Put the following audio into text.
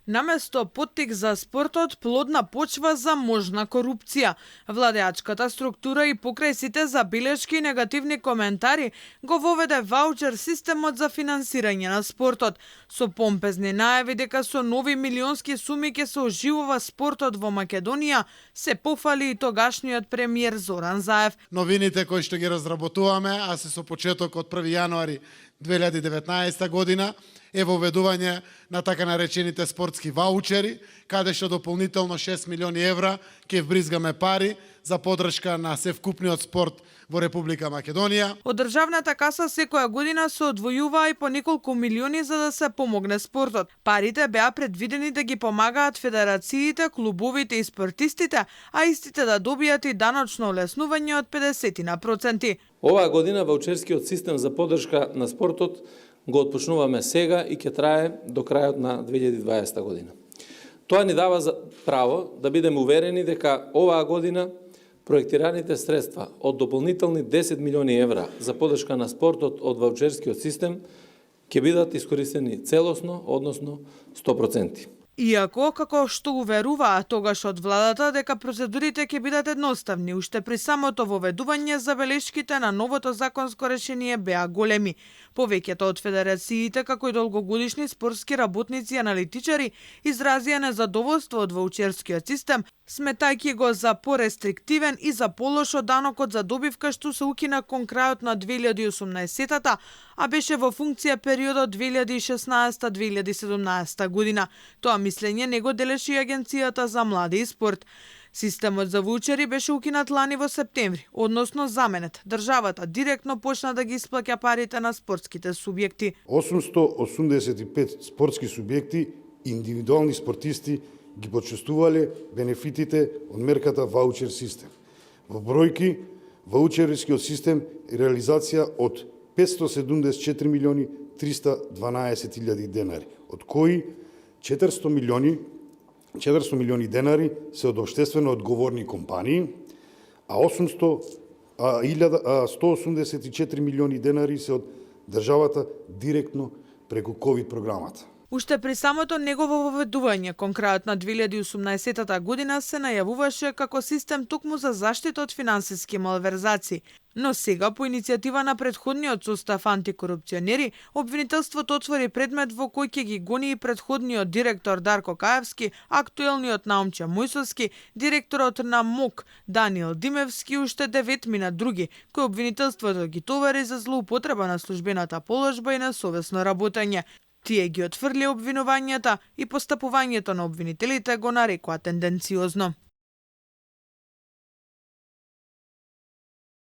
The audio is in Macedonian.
Наместо поттик за спортот, плодна почва за можна корупција. Владеачката структура и покрај сите забелешки и негативни коментари го воведе ваучер системот за финансирање на спортот. Со помпезни најави дека со нови милионски суми ќе се оживува спортот во Македонија, се пофали и тогашниот премиер Зоран Заев. Новините кои што ги разработуваме, а се со почеток од 1 јануари 2019 година, е воведување на така наречените спортски ваучери, каде што дополнително 6 милиони евра ќе вбризгаме пари за поддршка на севкупниот спорт во Република Македонија. Од државната каса секоја година се одвојува и по неколку милиони за да се помогне спортот. Парите беа предвидени да ги помагаат федерациите, клубовите и спортистите, а истите да добијат и даночно олеснување од 50%. Оваа година ваучерскиот систем за поддршка на спортот го отпочнуваме сега и ќе трае до крајот на 2020 година. Тоа ни дава право да бидеме уверени дека оваа година проектираните средства од дополнителни 10 милиони евра за поддршка на спортот од ваучерскиот систем ќе бидат искористени целосно, односно 100%. Иако, како што уверуваа тогаш од владата дека процедурите ќе бидат едноставни, уште при самото воведување забелешките на новото законско решение беа големи. Повеќето од федерациите, како и долгогодишни спортски работници и аналитичари, изразија незадоволство од ваучерскиот систем, сметајќи го за порестриктивен и за полош од данокот за добивка што се укина кон крајот на 2018-та, а беше во функција периодот 2016-2017 година. Тоа мислење не го делеше и Агенцијата за млади и спорт. Системот за ваучери беше укинат лани во септември, односно заменет. Државата директно почна да ги исплаќа парите на спортските субјекти. 885 спортски субјекти, индивидуални спортисти ги почувствувале бенефитите од мерката ваучер систем. Во бројки, ваучерскиот систем е реализација од 574 милиони 312 илјади денари, од кои 400 милиони денари се од општествено одговорни компании, а 184 милиони денари се од државата директно преку ковид програмата. Уште при самото негово воведување кон крајот на 2018 година се најавуваше како систем токму за заштита од финансиски малверзации. Но сега, по иницијатива на претходниот состав антикорупционери, обвинителството отвори предмет во кој ќе ги гони и претходниот директор Дарко Каевски, актуелниот Наумче Мојсовски, директорот на МОК Даниел Димевски и уште 9 други, кои обвинителството ги товари за злоупотреба на службената положба и несовесно работење. Тие ги отфрли обвинувањата и постапувањето на обвинителите го нарекоа тенденциозно.